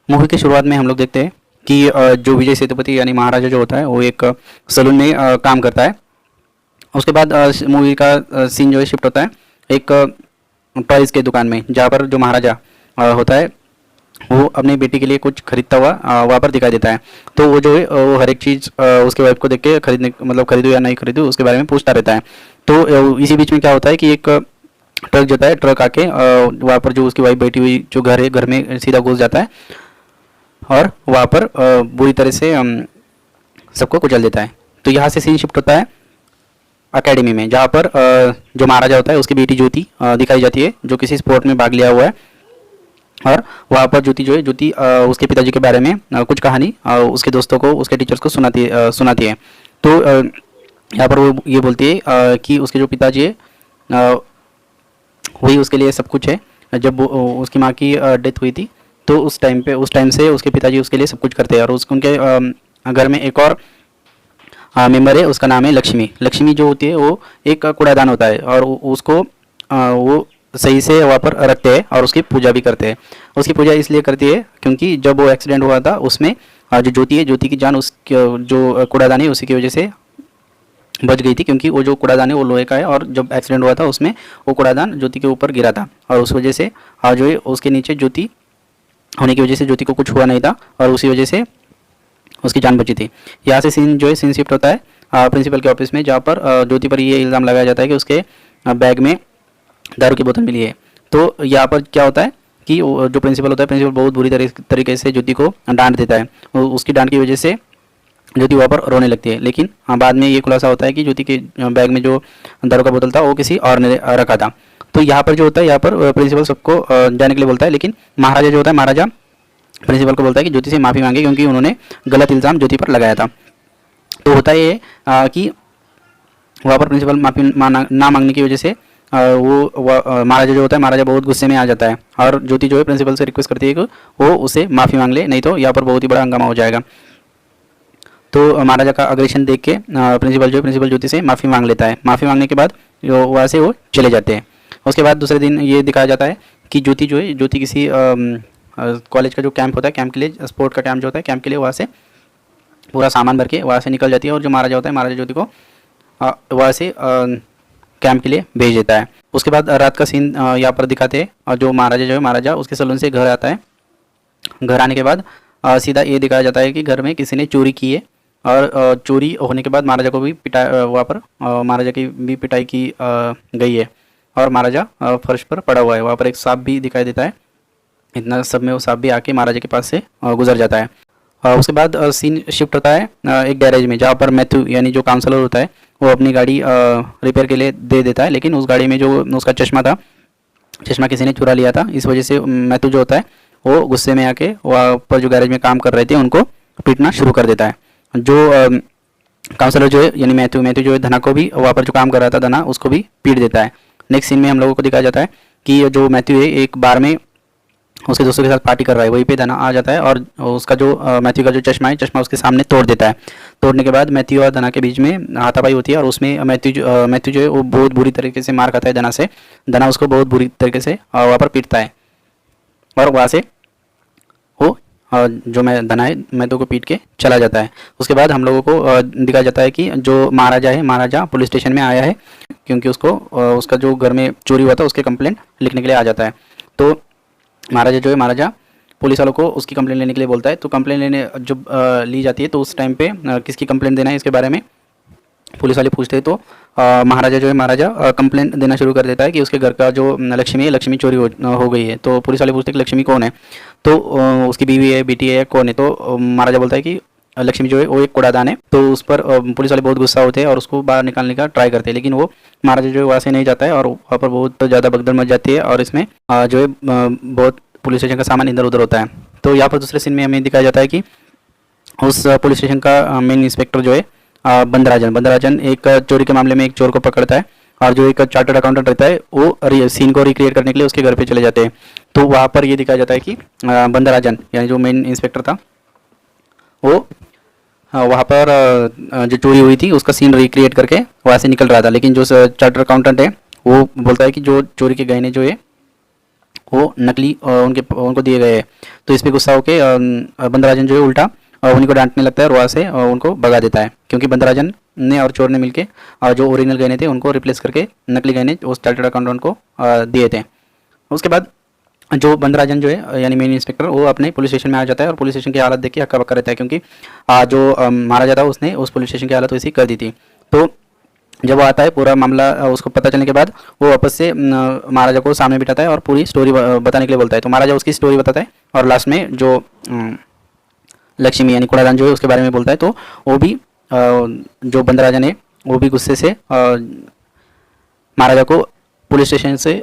Movie की शुरुआत में हम लोग देखते हैं कि जो विजय सेतुपति यानी महाराजा जो होता है वो एक सलून में काम करता है। उसके बाद मूवी का सीन जो है शिफ्ट होता है एक टॉयज़ के दुकान में, जहाँ पर जो महाराजा होता है वो अपनी बेटी के लिए कुछ खरीदता हुआ वहाँ पर दिखाई देता है। तो वो जो है वो हर एक चीज़ उसके वाइफ को देख के खरीदने मतलब खरीदूँ या नहीं खरीदूँ उसके बारे में पूछता रहता है। तो इसी बीच में क्या होता है कि एक ट्रक जो है ट्रक आके वहाँ पर जो उसकी वाइफ बैठी हुई जो घर है घर में सीधा घुस जाता है और वहाँ पर बुरी तरह से सबको कुचल देता है। तो यहाँ से सीन शिफ्ट होता है अकेडमी में, जहाँ पर जो महाराजा होता है उसकी बेटी ज्योति दिखाई जाती है जो किसी स्पोर्ट में भाग लिया हुआ है। और वहाँ पर ज्योति जो है ज्योति उसके पिताजी के बारे में कुछ कहानी उसके दोस्तों को उसके टीचर्स को सुनाती है। तो यहाँ पर वो ये बोलती है कि उसके जो पिताजी है वही उसके लिए सब कुछ है। जब उसकी माँ की डेथ हुई थी तो उस टाइम से उसके पिताजी उसके लिए सब कुछ करते हैं। और उनके घर में एक और मेंबर है, उसका नाम है लक्ष्मी। लक्ष्मी जो होती है वो एक कूड़ादान होता है और उसको वो सही से वहाँ पर रखते हैं और उसकी पूजा भी करते हैं। उसकी पूजा इसलिए करती है क्योंकि जब वो एक्सीडेंट हुआ था उसमें जो ज्योति है ज्योति की जान उस जो कूड़ादान है उसी की वजह से बच गई थी, क्योंकि वो जो कूड़ादान है वो लोहे का है और जब एक्सीडेंट हुआ था उसमें वो कूड़ादान ज्योति के ऊपर गिरा था और उस वजह से जो है उसके नीचे ज्योति होने की वजह से ज्योति को कुछ हुआ नहीं था और उसी वजह से उसकी जान बची थी। यहाँ से सीन जो है सीन शिफ्ट होता है प्रिंसिपल के ऑफिस में, जहाँ पर ज्योति पर ये इल्ज़ाम लगाया जाता है कि उसके बैग में दारू की बोतल मिली है। तो यहाँ पर क्या होता है कि जो प्रिंसिपल होता है प्रिंसिपल बहुत बुरी तरीके से ज्योति को डांट देता है। उसकी डांट की वजह से ज्योति वहाँ पर रोने लगती है, लेकिन बाद में ये खुलासा होता है कि ज्योति के बैग में जो दारू का बोतल था वो किसी और ने रखा था। तो यहाँ पर जो होता है यहाँ पर प्रिंसिपल सबको जाने के लिए बोलता है, लेकिन महाराजा जो होता है महाराजा प्रिंसिपल को बोलता है कि ज्योति से माफ़ी मांगे क्योंकि उन्होंने गलत इल्ज़ाम ज्योति पर लगाया था। तो होता ये कि वहाँ पर प्रिंसिपल माफ़ी ना मांगने की वजह से महाराजा जो होता है महाराजा बहुत गुस्से में आ जाता है और ज्योति जो है प्रिंसिपल से रिक्वेस्ट करती है कि वो उसे माफ़ी मांग ले, नहीं तो यहाँ पर बहुत ही बड़ा हंगामा हो जाएगा। तो महाराजा का अग्रेशन देख के प्रिंसिपल ज्योति से माफ़ी मांग लेता है। माफ़ी मांगने के बाद वहाँ से वो चले जाते हैं। उसके बाद दूसरे दिन ये दिखाया जाता है कि ज्योति किसी कॉलेज का जो कैंप होता है, कैंप के लिए स्पोर्ट का कैंप जो होता है, कैंप के लिए वहाँ से पूरा सामान भर के वहाँ से निकल जाती है और जो महाराजा होता है महाराजा ज्योति को वहाँ से कैंप के लिए भेज देता है। उसके बाद रात का सीन यहाँ पर दिखाते हैं और जो महाराजा उसके सलून से घर आता है। घर आने के बाद सीधा ये दिखाया जाता है कि घर में किसी ने चोरी की है और चोरी होने के बाद महाराजा को भी वहाँ पर महाराजा की भी पिटाई की गई है और महाराजा फर्श पर पड़ा हुआ है। वहाँ पर एक सांप भी दिखाई देता है। इतना सब में वो सांप भी आके महाराजा के पास से गुजर जाता है। उसके बाद सीन शिफ्ट होता है एक गैरेज में, जहाँ पर मैथ्यू यानी जो काउंसलर होता है वो अपनी गाड़ी रिपेयर के लिए दे देता है, लेकिन उस गाड़ी में जो उसका चश्मा था, चश्मा किसी ने चुरा लिया था। इस वजह से मैथ्यू जो होता है वो गुस्से में आके वहाँ पर जो गैरेज में काम कर रहे थे उनको पीटना शुरू कर देता है। जो काउंसलर जो है यानी मैथ्यू जो है धना को भी वहाँ पर जो काम कर रहा था धना उसको भी पीट देता है। नेक्स्ट सीन में हम लोगों को दिखाया जाता है कि जो मैथ्यू है एक बार में उसके दोस्तों के साथ पार्टी कर रहा है, वहीं पे धना आ जाता है और उसका जो मैथ्यू का जो चश्मा उसके सामने तोड़ देता है। तोड़ने के बाद मैथ्यू और धना के बीच में हाथापाई होती है और उसमें मैथ्यू जो है वो बहुत बुरी तरीके से मार खाता है धना से। धना उसको बहुत बुरी तरीके से वहाँ पर पीटता है और वहाँ से वो जो धना है मैथ्यू को पीट के चला जाता है। उसके बाद हम लोगों को दिखाया जाता है कि जो महाराजा पुलिस स्टेशन में आया है क्योंकि उसको उसका जो घर में चोरी हुआ था उसके कंप्लेंट लिखने के लिए आ जाता है। तो महाराजा पुलिस वालों को उसकी कंप्लेंट लेने के लिए बोलता है। तो कंप्लेंट लेने जब ली जाती है तो उस टाइम पे किसकी कंप्लेंट देना है इसके बारे में पुलिस वाले पूछते हैं। तो महाराजा कंप्लेंट देना शुरू कर देता है कि उसके घर का जो लक्ष्मी चोरी हो गई है। तो पुलिस वाले पूछते हैं कि लक्ष्मी कौन है, तो उसकी बीवी है, बेटी है, कौन है। तो महाराजा बोलता है कि लक्ष्मी जो है वो एक कूड़ादान है। तो उस पर पुलिस वाले बहुत गुस्सा होते हैं और उसको बाहर निकालने का ट्राई करते हैं, लेकिन वो महाराजा जो है वहाँ से नहीं जाता है और वहाँ पर बहुत ज़्यादा भगदड़ मच जाती है और इसमें जो है बहुत पुलिस स्टेशन का सामान इधर उधर होता है। तो यहाँ पर दूसरे सीन में हमें दिखाया जाता है कि उस पुलिस स्टेशन का मेन इंस्पेक्टर जो है बंदराजन एक चोरी के मामले में एक चोर को पकड़ता है और जो एक चार्टर्ड अकाउंटेंट रहता है वो सीन को रिक्रिएट करने के लिए उसके घर पे चले जाते हैं। तो वहाँ पर ये दिखाया जाता है कि बंदराजन यानी जो मेन इंस्पेक्टर था वो वहाँ पर जो चोरी हुई थी उसका सीन रिक्रिएट करके वहाँ से निकल रहा था, लेकिन जो चार्टर्ड अकाउंटेंट है वो बोलता है कि जो चोरी के गहने जो है वो नकली उनको दिए गए हैं। तो इस पे गुस्सा होकर बंदराजन जो है उल्टा उन्हीं को डांटने लगता है और वहाँ से उनको भगा देता है, क्योंकि बंदराजन ने और चोर ने मिलके जो ओरिजिनल गहने थे उनको रिप्लेस करके नकली गहने उस चार्टर्ड अकाउंटेंट को दिए थे। उसके बाद जो बंदराजन जो है यानी मेन इंस्पेक्टर वो अपने पुलिस स्टेशन में आ जाता है और पुलिस स्टेशन की हालत देख के हक्का बक्का रहता है, क्योंकि जो महाराजा था उसने उस पुलिस स्टेशन की हालत वैसी कर दी थी। तो जब वो आता है पूरा मामला उसको पता चलने के बाद वो वापस से महाराजा को सामने बिठाता है और पूरी स्टोरी बताने के लिए बोलता है। तो महाराजा उसकी स्टोरी बताता है और लास्ट में जो लक्ष्मी यानी कूड़ादान जो है उसके बारे में बोलता है। तो वो भी जो बंदराजन है वो भी गुस्से से महाराजा को पुलिस स्टेशन से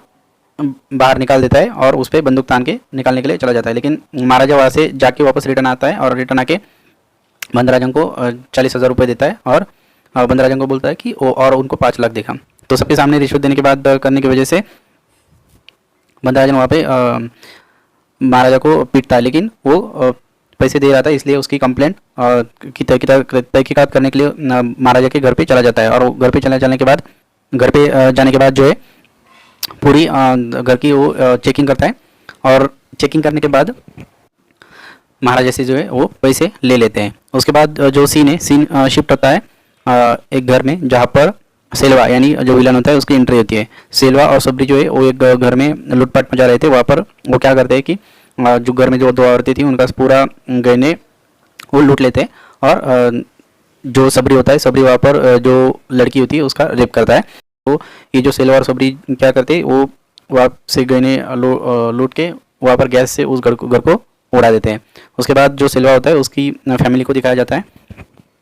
बाहर निकाल देता है और उस पर बंदूक तान के निकालने के लिए चला जाता है। लेकिन महाराजा वहाँ से जाके वापस रिटर्न आता है और रिटर्न आके बंदराजन को 40,000 रुपये देता है और बंदराजन को बोलता है कि वो और उनको 5 लाख देखा। तो सबके सामने रिश्वत देने के बाद करने की वजह से बंदराजन वहाँ पे महाराजा को पीटता है, लेकिन वो पैसे दे रहा था इसलिए उसकी कंप्लेंट की तहकीकात करने के लिए महाराजा के घर पे चला जाता है। और घर पे जाने के बाद घर पे जाने के बाद जो है पूरी घर की वो चेकिंग करता है और चेकिंग करने के बाद महाराजा से जो है वो पैसे ले लेते हैं। उसके बाद जो सीन शिफ्ट होता है एक घर में जहाँ पर सेल्वा यानी जो विलन होता है उसकी एंट्री होती है। सेल्वा और सबरी जो है वो एक घर में लूटपाट मचा रहे थे। वहाँ पर वो क्या करते हैं कि जो घर में जो 2 औरतें थी उनका पूरा गहने वो लूट लेते हैं और जो सबरी होता है सबरी वहाँ पर जो लड़की होती है उसका रेप करता है। तो ये जो सेल्वा और सबरी क्या करते हैं वो वहाँ से गहने लूट के वहाँ पर गैस से उस घर को उड़ा देते हैं। उसके बाद जो सेल्वा होता है उसकी फैमिली को दिखाया जाता है।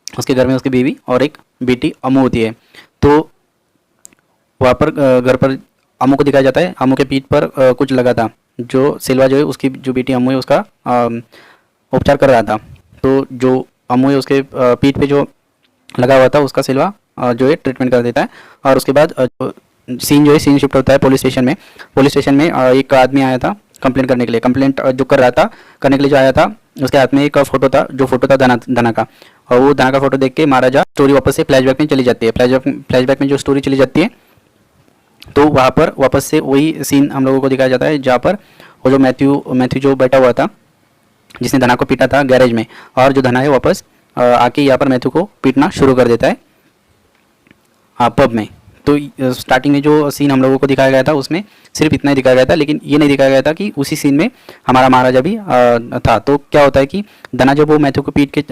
उसके घर में उसकी बीवी और एक बेटी अम्मू होती है। तो वहाँ पर घर पर अम्मू को दिखाया जाता है। अम्मू के पीठ पर कुछ लगा था। जो सेल्वा जो है उसकी जो बेटी अम्मू है उसका उपचार कर रहा था। तो जो अम्मू है उसके पीठ पे जो लगा हुआ था उसका सेल्वा जो है ट्रीटमेंट कर देता है। और उसके बाद सीन शिफ्ट होता है पुलिस स्टेशन में। पुलिस स्टेशन में एक आदमी आया था कंप्लेंट करने के लिए। कंप्लेंट जो कर रहा था करने के लिए जो आया था उसके हाथ में एक फोटो था, जो फोटो था धना का। और वो धना का फोटो देख के महाराजा स्टोरी वापस से फ्लैशबैक में चली जाती है। फ्लैशबैक में जो स्टोरी चली जाती है तो वहाँ पर वापस से वही सीन हम लोगों को दिखाया जाता है जहाँ पर वो जो मैथ्यू जो बैठा हुआ था जिसने धना को पीटा था गैरेज में, और जो धना है वापस आके यहाँ पर मैथ्यू को पीटना शुरू कर देता है पब में। तो स्टार्टिंग में जो सीन हम लोगों को दिखाया गया था उसमें सिर्फ इतना ही दिखाया गया था, लेकिन ये नहीं दिखाया गया था कि उसी सीन में हमारा महाराजा भी था। तो क्या होता है कि धना जब वो मैथ्यू को पीट के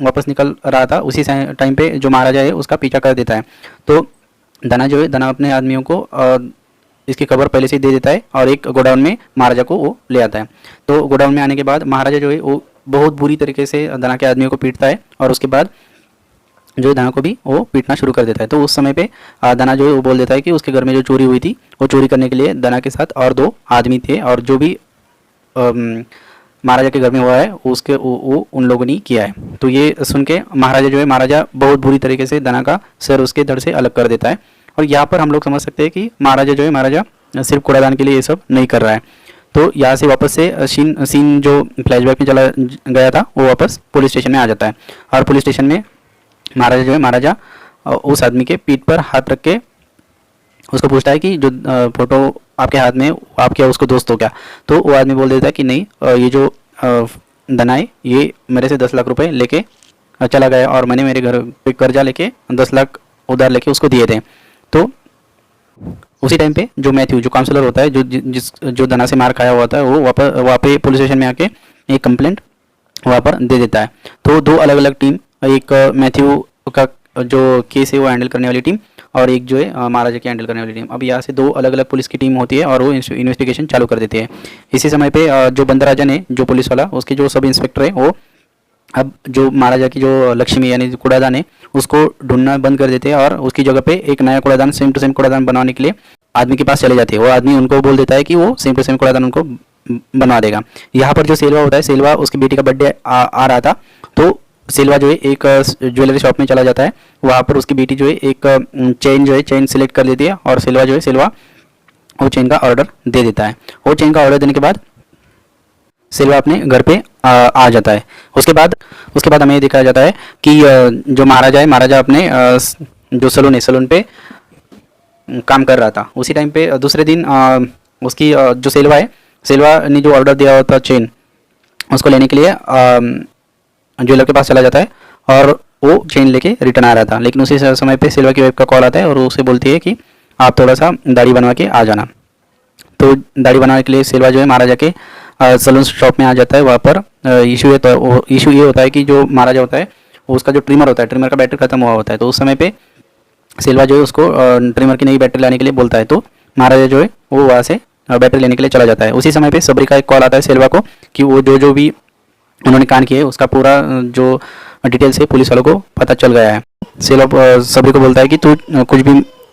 वापस निकल रहा था उसी टाइम पे जो महाराजा है उसका पीछा कर देता है। तो धना अपने आदमियों को इसकी खबर पहले से ही दे देता है और एक गोडाउन में महाराजा को वो ले आता है। तो गोडाउन में आने के बाद महाराजा जो है वो बहुत बुरी तरीके से धना के आदमियों को पीटता है और उसके बाद जो है धना को भी वो पीटना शुरू कर देता है। तो उस समय पे धना जो है वो बोल देता है कि उसके घर में जो चोरी हुई थी वो चोरी करने के लिए धना के साथ और 2 आदमी थे और जो भी महाराजा के घर में हुआ है उसके वो उन लोगों ने किया है। तो ये सुन के महाराजा बहुत बुरी तरीके से धना का सर उसके धड़ से अलग कर देता है। और यहाँ पर हम लोग समझ सकते हैं कि महाराजा सिर्फ कूड़ादान के लिए ये सब नहीं कर रहा है। तो यहाँ से वापस से सीन जो फ्लैशबैक में चला गया था वो वापस पुलिस स्टेशन में आ जाता है। और पुलिस स्टेशन में महाराजा उस आदमी के पीठ पर हाथ रख के उसको पूछता है कि जो फोटो आपके हाथ में आप क्या उसको दोस्त हो क्या। तो वो आदमी बोल देता है कि नहीं, ये जो धना है ये मेरे से 10 लाख रुपए लेके चला गया और मैंने मेरे घर पे कर्जा लेके 10 लाख उधार लेके उसको दिए थे। तो उसी टाइम पे जो मैथ्यू जो काउंसलर होता है जो धना से मार खाया हुआ था वो वहाँ पे पुलिस स्टेशन में आके एक कंप्लेंट वहाँ पर दे देता है। तो 2 अलग अलग टीम, एक मैथ्यू का जो केस है वो हैंडल करने वाली टीम और एक जो है महाराजा की हैंडल करने वाली टीम। अब यहाँ से 2 अलग अलग पुलिस की टीम होती है और वो इन्वेस्टिगेशन चालू कर देती है। इसी समय पे जो बंदराजन है जो पुलिस वाला उसके जो सब इंस्पेक्टर है वो अब जो महाराजा की जो लक्ष्मी यानी कूड़ादान है उसको ढूंढना बंद कर देते हैं और उसकी जगह पे एक नया कूड़ादान सेम टू सेम कूड़ादान बनवाने के लिए आदमी के पास चले जाते हैं। वो आदमी उनको बोल देता है कि वो सेम टू सेम कूड़ादान उनको बनवा देगा। यहाँ पर जो सेल्वा होता है, सेल्वा उसकी बेटी का बर्थडे आ रहा था तो सेल्वा जो है एक ज्वेलरी शॉप में चला जाता है। वहाँ पर उसकी बेटी जो है एक चेन सिलेक्ट कर लेती है और सेल्वा वो चेन का ऑर्डर दे देता है। वो चेन का ऑर्डर देने के बाद सेल्वा अपने घर पे आ जाता है। उसके बाद हमें दिखाया जाता है कि जो महाराजा अपने जो सलून पे काम कर रहा था। उसी टाइम पे दूसरे दिन उसकी जो सेल्वा है, सेल्वा ने जो ऑर्डर दिया हुआ था चेन, उसको लेने के लिए ज्वेलर के पास चला जाता है और वो चेन लेके रिटर्न आ रहा था। लेकिन उसी समय पे सेल्वा की वाइफ का कॉल आता है और वो उसे बोलती है कि आप थोड़ा सा दाढ़ी बनवा के आ जाना। तो दाढ़ी बनाने के लिए सेल्वा जो है महाराजा के सलून शॉप में आ जाता है। वहाँ पर इशू ये होता है कि जो महाराजा होता है उसका जो ट्रिमर होता है, ट्रिमर का बैटरी खत्म हुआ होता है। तो उस समय पे सेल्वा जो है उसको ट्रिमर की नई बैटरी लाने के लिए बोलता है। तो महाराजा जो है वो वहाँ से बैटरी लेने के लिए चला जाता है। उसी समय पे सबरी का एक कॉल आता है सेल्वा को कि वो जो भी उन्होंने कांड किए उसका पूरा जो डिटेल्स है पुलिस वालों को पता चल गया है। सेल्वा सबरी को बोलता है कि तू कुछ भी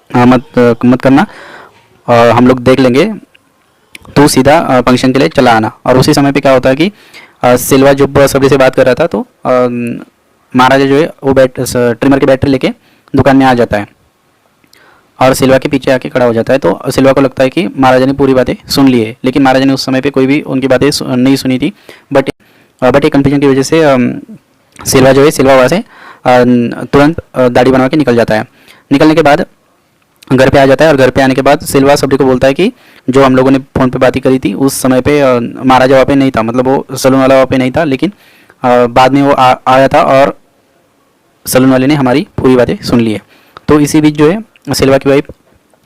मत करना, हम लोग देख लेंगे, तू सीधा फंक्शन के लिए चला आना। और उसी समय पे क्या होता है कि सेल्वा जब सबरी से बात कर रहा था तो महाराजा जो है वो ट्रिमर की बैटरी लेके दुकान में आ जाता है और सेल्वा के पीछे आके खड़ा हो जाता है। तो सेल्वा को लगता है कि महाराजा ने पूरी बातें सुन ली है, लेकिन महाराजा ने उस समय पे कोई भी उनकी बातें नहीं सुनी थी। बट एक कन्फ्यूजन की वजह से सेल्वा जो है सेल्वा वहाँ से तुरंत दाढ़ी बनवा के निकल जाता है। निकलने के बाद घर पे आ जाता है और घर पे आने के बाद सेल्वा सबरी को बोलता है कि जो हम लोगों ने फ़ोन पे बातें करी थी उस समय पे महाराजा वहाँ पे नहीं था, मतलब वो सलून वाला वहाँ पे नहीं था, लेकिन बाद में वो आया था और सलून वाले ने हमारी पूरी बातें सुन ली है। तो इसी बीच जो है सेल्वा की वाइफ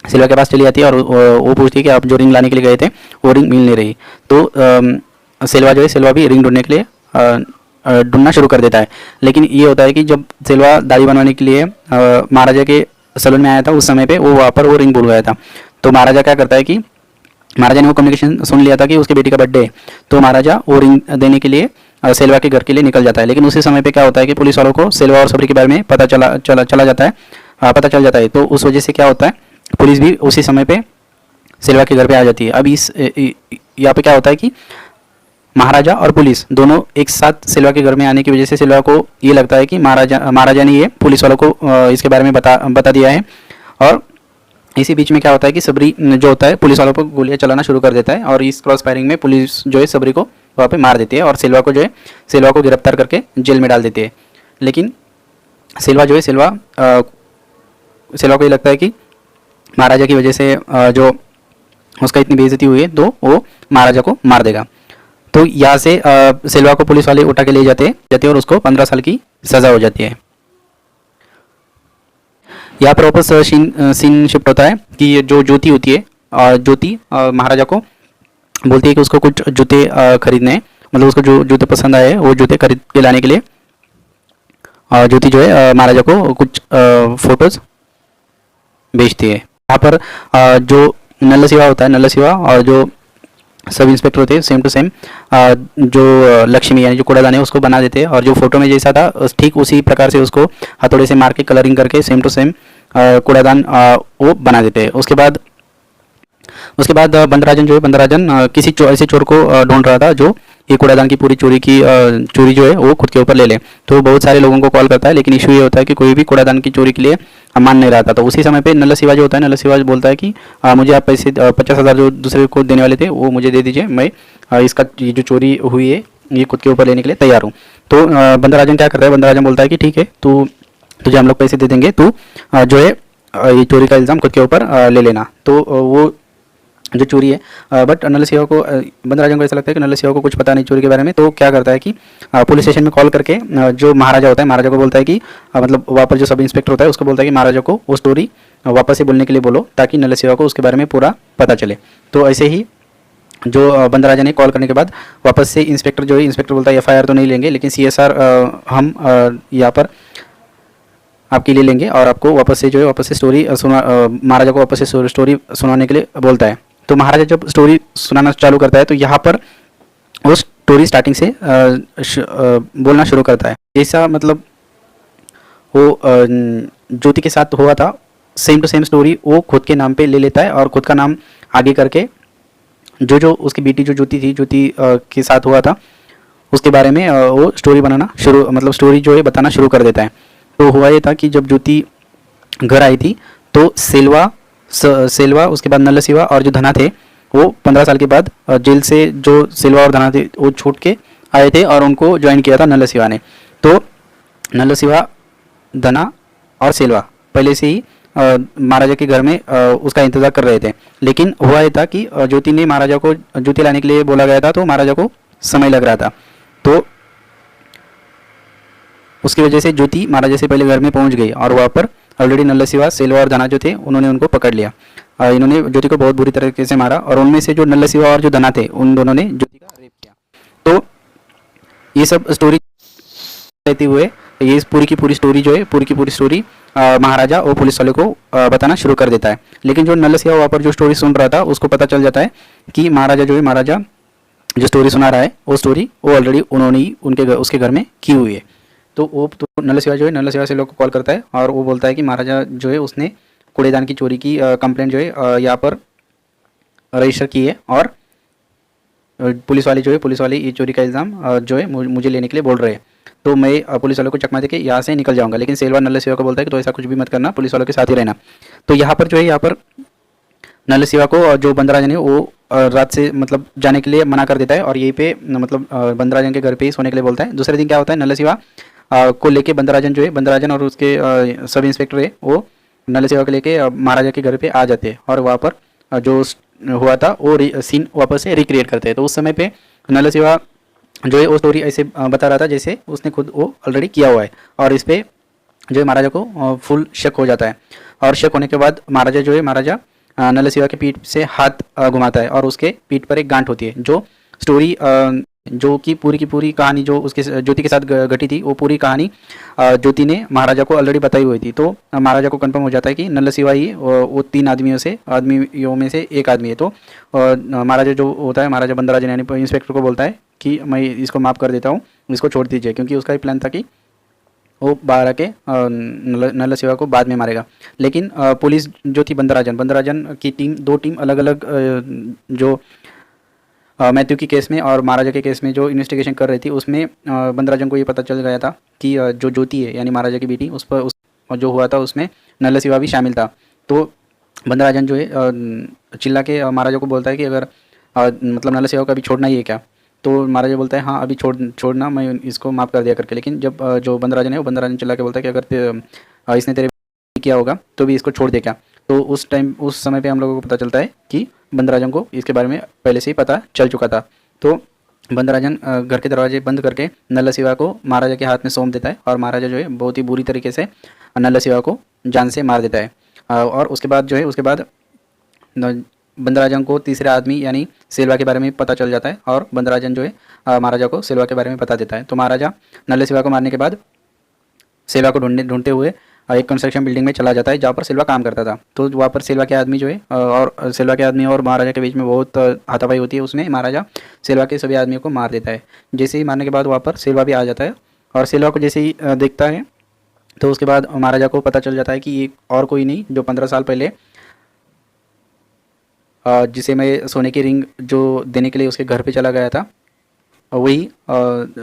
सेल्वा के पास चली जाती है और वो पूछती है कि आप जो रिंग लाने के लिए गए थे वो रिंग मिल नहीं रही। तो सेल्वा जो है सेल्वा भी रिंग ढूंढने के लिए ढूंढना शुरू कर देता है। लेकिन ये होता है कि जब सेल्वा दाढ़ी बनवाने के लिए महाराजा के सलून में आया था उस समय पे वो वहाँ पर वो रिंग भूल गया था। तो महाराजा क्या करता है कि महाराजा ने वो कम्युनिकेशन सुन लिया था कि उसके बेटी का बर्थडे है, तो महाराजा वो रिंग देने के लिए सेल्वा के घर के लिए निकल जाता है। लेकिन उसी समय पे क्या होता है कि पुलिस वालों को सेल्वा और सबरी के बारे में पता चला जाता है, पता चल जाता है। तो उस वजह से क्या होता है, पुलिस भी उसी समय पे सेल्वा के घर पे आ जाती है। अब यहाँ पे क्या होता है कि महाराजा और पुलिस दोनों एक साथ सेल्वा के घर में आने की वजह से सेल्वा को ये लगता है कि महाराजा ने ये पुलिस वालों को इसके बारे में बता दिया है। और इसी बीच में क्या होता है कि सबरी जो होता है पुलिस वालों पर गोलियां चलाना शुरू कर देता है और इस क्रॉस फायरिंग में पुलिस जो है सबरी को वहाँ पे मार देती है और सेल्वा को जो है सेल्वा को गिरफ्तार करके जेल में डाल देती है। लेकिन सेल्वा जो है सेल्वा को ये लगता है कि महाराजा की वजह से जो उसका इतनी बेइज्जती हुई है तो वो महाराजा को मार देगा। तो यहाँ से सेल्वा को पुलिस वाले उठा के ले जाते हैं और उसको 15 साल की सज़ा हो जाती है। यहाँ पर वापस सीन शिफ्ट होता है कि जो ज्योति होती है, ज्योति महाराजा को बोलती है कि उसको कुछ जूते खरीदने हैं, मतलब उसको जो जूते पसंद आए वो जूते खरीद के लाने के लिए ज्योति जो है महाराजा को कुछ फोटोज़ भेजती है। यहाँ पर जो नल्ला शिवा होता है, नल्ला शिवा और जो सब इंस्पेक्टर होते हैं सेम टू सेम जो लक्ष्मी यानी जो कूड़ादान है उसको बना देते हैं और जो फोटो में जैसा था ठीक उसी प्रकार से उसको हथौड़े से मार के कलरिंग करके सेम टू सेम कूड़ादान वो बना देते हैं। उसके बाद बंदराजन जो है बंदराजन किसी ऐसे चोर को ढूंढ रहा था जो ये कूड़ादान की पूरी चोरी जो है वो खुद के ऊपर ले ले। तो बहुत सारे लोगों को कॉल करता है, लेकिन इशू ये होता है कि कोई भी कूड़ादान की चोरी के लिए मान नहीं रहा था। तो उसी समय पे नल्ला शिवा जो होता है, नल्ला शिवा बोलता है कि मुझे आप पैसे 50,000 जो दूसरे को देने वाले थे वो मुझे दे दीजिए, मैं इसका ये जो चोरी हुई है ये खुद के ऊपर लेने के लिए तैयार हूँ। तो बंदराजन क्या करता है, बंदराजन बोलता है कि ठीक है तुझे हम लोग पैसे दे देंगे, तू जो है ये चोरी का इल्ज़ाम खुद के ऊपर ले लेना। तो वो जो चोरी है बट नल्ला शिवा को बंदराजन को ऐसा लगता है कि नल्ला शिवा को कुछ पता नहीं चोरी के बारे में। तो क्या करता है कि पुलिस स्टेशन में कॉल करके जो महाराजा होता है महाराजा को बोलता है कि मतलब वहाँ पर जो सब इंस्पेक्टर होता है उसको बोलता है कि महाराजा को वो स्टोरी वापस से बोलने के लिए बोलो ताकि नल्ला शिवा को उसके बारे में पूरा पता चले। तो ऐसे ही जो बंदराजा ने कॉल करने के बाद वापस से इंस्पेक्टर बोलता है FIR तो नहीं लेंगे, लेकिन CSR हम यहाँ पर आपके लिए लेंगे और आपको वापस से स्टोरी महाराजा को वापस से स्टोरी सुनाने के लिए बोलता है। तो महाराजा जब स्टोरी सुनाना चालू करता है तो यहाँ पर वो स्टोरी स्टार्टिंग से बोलना शुरू करता है, जैसा मतलब वो ज्योति के साथ हुआ था सेम टू सेम स्टोरी वो खुद के नाम पे ले लेता है और खुद का नाम आगे करके जो उसकी बेटी जो ज्योति के साथ हुआ था उसके बारे में वो स्टोरी स्टोरी जो है बताना शुरू कर देता है। तो हुआ ये था कि जब ज्योति घर आई थी तो सेल्वा उसके बाद नल्ला शिवा और जो धना थे वो 15 साल के बाद जेल से जो सेल्वा और धना थे वो छूट के आए थे और उनको ज्वाइन किया था नल्ला शिवा ने। तो नल्ला शिवा, धना और सेल्वा पहले से ही महाराजा के घर में उसका इंतज़ार कर रहे थे। लेकिन हुआ ये था कि ज्योति ने महाराजा को जूते लाने के लिए बोला गया था, तो महाराजा को समय लग रहा था, तो उसकी वजह से ज्योति महाराजा से पहले घर में पहुंच गई और वहाँ पर ऑलरेडी नल्ला शिवा, सेल्वा और धना जो थे उन्होंने उनको पकड़ लिया। इन्होंने ज्योति को बहुत बुरी तरीके से मारा और उनमें से जो नल्ला शिवा और जो धना थे उन दोनों ने ज्योति का रेप किया। तो ये सब स्टोरी रहते हुए ये पूरी की पूरी स्टोरी जो है, पूरी की पूरी स्टोरी महाराजा और पुलिस वाले को बताना शुरू कर देता है। लेकिन जो नल्ला शिवा वहाँ पर जो स्टोरी सुन रहा था उसको पता चल जाता है कि महाराजा जो है, महाराजा जो स्टोरी सुना रहा है वो स्टोरी वो ऑलरेडी उन्होंने ही उसके घर में की हुई है। तो वो तो नल्ला शिवा जो है, नल्ला शिवा से लोग को कॉल करता है और वो बोलता है कि महाराजा जो है उसने कूड़ेदान की चोरी की कंप्लेंट जो है यहाँ पर रजिस्टर की है और पुलिस वाले जो है, पुलिस वाले ये चोरी का इल्ज़ाम जो है मुझे लेने के लिए बोल रहे हैं। तो मैं पुलिस वालों को चकमा देके यहाँ से निकल जाऊँगा। लेकिन सेल्वा नल्ला शिवा को बोलता है कि तो ऐसा कुछ भी मत करना, पुलिस वालों के साथ ही रहना। तो यहाँ पर जो है, यहाँ पर नल्ला शिवा को जो बंदराजन है वो रात से मतलब जाने के लिए मना कर देता है और यहीं पे मतलब बंदराजन के घर पे ही सोने के लिए बोलता है। दूसरे दिन क्या होता है, नल्ला शिवा को लेके बंदराजन जो है, बंदराजन और उसके सब इंस्पेक्टर है वो नल्ला शिवा को लेके महाराजा के घर पे आ जाते हैं और वहाँ पर जो हुआ था वो सीन वापस से रिक्रिएट करते हैं। तो उस समय पे नल्ला शिवा जो है वो स्टोरी ऐसे बता रहा था जैसे उसने खुद वो ऑलरेडी किया हुआ है और इस पर जो है महाराजा को फुल शक हो जाता है। और शक होने के बाद महाराजा जो है, महाराजा नल्ला शिवा के पीठ से हाथ घुमाता है और उसके पीठ पर एक गांठ होती है। जो स्टोरी जो कि पूरी की पूरी कहानी जो उसके ज्योति के साथ घटी थी वो पूरी कहानी ज्योति ने महाराजा को ऑलरेडी बताई हुई थी। तो महाराजा को कंफर्म हो जाता है कि नल्ला शिवा ही वो 3 आदमियों में से एक आदमी है। तो महाराजा जो होता है, महाराजा बंदराजन यानी इंस्पेक्टर को बोलता है कि मैं इसको माफ़ कर देता हूँ, इसको छोड़ दीजिए, क्योंकि उसका ही प्लान था कि वो बाहर आके नल्ला शिवा को बाद में मारेगा। लेकिन पुलिस जो थी बंदराजन की टीम, 2 टीम अलग अलग जो मैथ्यू की केस में और महाराजा के केस में जो इन्वेस्टिगेशन कर रही थी उसमें बंदराजन को ये पता चल गया था कि जो ज्योति है यानी महाराजा की बेटी, उस पर जो हुआ था उसमें नल्ला शिवा भी शामिल था। तो बंदराजन जो है चिल्ला के महाराजा को बोलता है कि अगर मतलब नल्ला शिवा को अभी छोड़ना ही है क्या। तो महाराजा बोलता है हाँ अभी छोड़ना, मैं इसको माफ़ कर दिया करके। लेकिन जब जो बंदराजन है वो बंदराजन चिल्ला के बोलता है कि अगर इसने तेरे किया होगा तो भी इसको छोड़ दे क्या। तो उस समय पे हम लोगों को पता चलता है कि बंदराजन को इसके बारे में पहले से ही पता चल चुका था। तो बंदराजन घर के दरवाजे बंद करके नल्ला शिवा को महाराजा के हाथ में सौंप देता है और महाराजा जो है बहुत ही बुरी तरीके से नल्ला शिवा को जान से मार देता है। और उसके बाद जो है, उसके बाद बंदराजन को तीसरे आदमी यानी सेल्वा के बारे में पता चल जाता है और बंदराजन जो है महाराजा को सेल्वा के बारे में बता देता है। तो महाराजा नल्ला शिवा को मारने के बाद सेल्वा को ढूंढते हुए एक कंस्ट्रक्शन बिल्डिंग में चला जाता है जहाँ पर सेल्वा काम करता था। तो वहाँ पर सेल्वा के आदमी जो है और सेल्वा के आदमी और महाराजा के बीच में बहुत हाथापाई होती है। उसमें महाराजा सेल्वा के सभी आदमियों को मार देता है। जैसे ही मारने के बाद वहाँ पर सेल्वा भी आ जाता है और सेल्वा को जैसे ही देखता है तो उसके बाद महाराजा को पता चल जाता है कि ये और कोई नहीं, जो 15 साल पहले जिसे मैं सोने की रिंग जो देने के लिए उसके घर पे चला गया था वही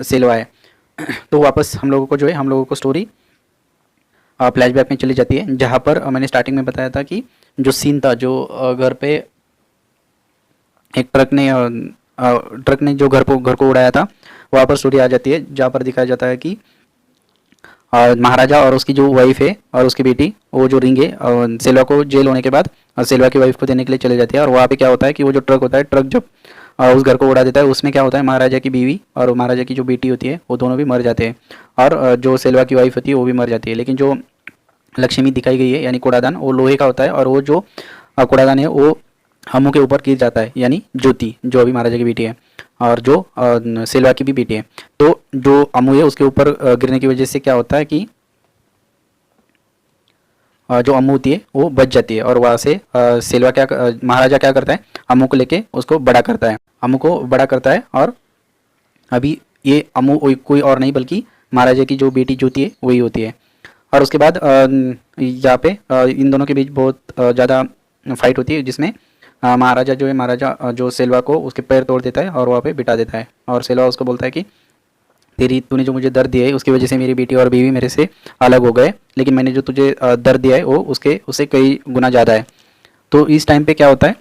सेल्वा है। तो वापस हम लोगों को स्टोरी फ्लैशबैक में चली जाती है, जहाँ पर मैंने स्टार्टिंग में बताया था कि जो सीन था, जो घर पे एक ट्रक ने जो घर को उड़ाया था, वहाँ पर स्टोरी आ जाती है जहाँ पर दिखाया जाता है कि महाराजा और उसकी जो वाइफ है और उसकी बेटी वो जो रिंग है सेल्वा को जेल होने के बाद सेल्वा की वाइफ को देने के लिए चले जाती है। और वहाँ पे क्या होता है कि वो जो ट्रक होता है, ट्रक जब उस घर को उड़ा देता है उसमें क्या होता है, महाराजा की बीवी और महाराजा की जो बेटी होती है वो दोनों भी मर जाते हैं और जो सेल्वा की वाइफ होती है वो भी मर जाती है। लेकिन जो लक्ष्मी दिखाई गई है यानी कूड़ादान, वो लोहे का होता है और वो जो कूड़ादान है वो हमू के ऊपर गिर जाता है, यानी ज्योति जो अभी महाराजा की बेटी है और जो सेल्वा की भी बेटी है। तो जो अमू है उसके ऊपर गिरने की वजह से क्या होता है कि जो अम्मू होती है वो बच जाती है और वहाँ से सेल्वा महाराजा क्या करता है, अम्मू को लेके उसको बड़ा करता है, अम्मू को बड़ा करता है। और अभी ये अम्मू कोई और नहीं बल्कि महाराजा की जो बेटी ज्योति है वही होती है। और उसके बाद यहाँ पे इन दोनों के बीच बहुत ज़्यादा फाइट होती है, जिसमें महाराजा जो सेल्वा को उसके पैर तोड़ देता है और वहाँ पे बिठा देता है। और सेल्वा उसको बोलता है कि तूने जो मुझे दर्द दिया है उसकी वजह से मेरी बेटी और बीवी मेरे से अलग हो गए, लेकिन मैंने जो तुझे दर्द दिया है वो उससे कई गुना ज़्यादा है। तो इस टाइम पे क्या होता है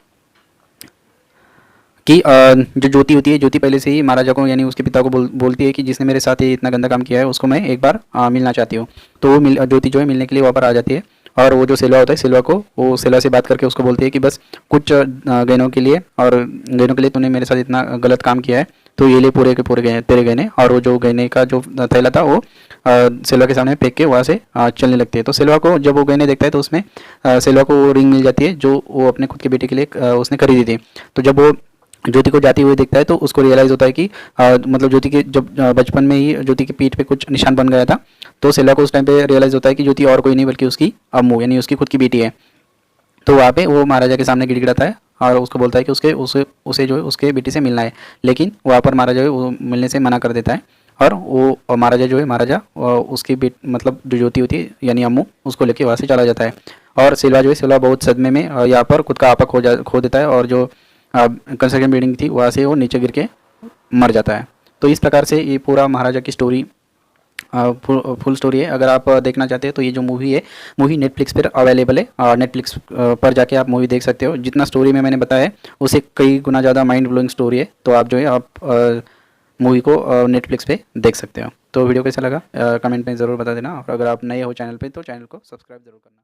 कि जो ज्योति होती है, ज्योति पहले से ही महाराजा को यानी उसके पिता को बोलती है कि जिसने मेरे साथ ये इतना गंदा काम किया है उसको मैं एक बार मिलना चाहती हूँ। तो वो ज्योति जो है मिलने के लिए वहाँ पर आ जाती है और वो जो सेल्वा होता है, सेल्वा को वो सेल्वा से बात करके उसको बोलती है कि बस कुछ गहनों के लिए, और गहनों के लिए तूने मेरे साथ इतना गलत काम किया है, तो ये ले पूरे के पूरे गहने तेरे गहने। और वो जो गहने का जो थैला था वो सेल्वा के सामने फेंक के वहाँ से चलने लगती है। तो सेल्वा को जब वो गहने देखता है तो उसमें सेल्वा को वो रिंग मिल जाती है जो वो अपने खुद के बेटे के लिए उसने खरीदी थी। तो जब वो ज्योति को जाती हुई देखता है तो उसको रियलाइज़ होता है कि मतलब ज्योति के जब बचपन में ही ज्योति की पीठ पे कुछ निशान बन गया था। तो सेल्वा को उस टाइम पे रियलाइज़ होता है कि ज्योति और कोई नहीं बल्कि उसकी अम्मू यानी उसकी खुद की बेटी है। तो वहाँ पे वो महाराजा के सामने गिड़गिड़ाता है और उसको बोलता है कि उसे जो है उसके बेटी से मिलना है। लेकिन वहाँ पर महाराजा जो है वो मिलने से मना कर देता है। और वो महाराजा जो है महाराजा उसकी बेट मतलब जो ज्योति होती है यानी अम्मू उसको लेके वहाँ से चला जाता है। और सिल्वा जो है सिल्वा बहुत सदमे में यहाँ पर खुद का आपा खो देता है, और जो कंस्ट्रक्शन बिल्डिंग थी वहाँ से वो नीचे गिर के मर जाता है। तो इस प्रकार से ये पूरा महाराजा की स्टोरी फुल स्टोरी है। अगर आप देखना चाहते हैं तो ये जो मूवी है, मूवी नेटफ्लिक्स पर अवेलेबल है, और नेटफ्लिक्स पर जाके आप मूवी देख सकते हो। जितना स्टोरी में मैंने बताया है उससे कई गुना ज़्यादा माइंड ब्लोइंग स्टोरी है। तो आप जो है आप मूवी को नेटफ्लिक्स पे देख सकते हो। तो वीडियो कैसा लगा कमेंट में ज़रूर बता देना, और अगर आप नए हो चैनल पे तो चैनल को सब्सक्राइब ज़रूर करना।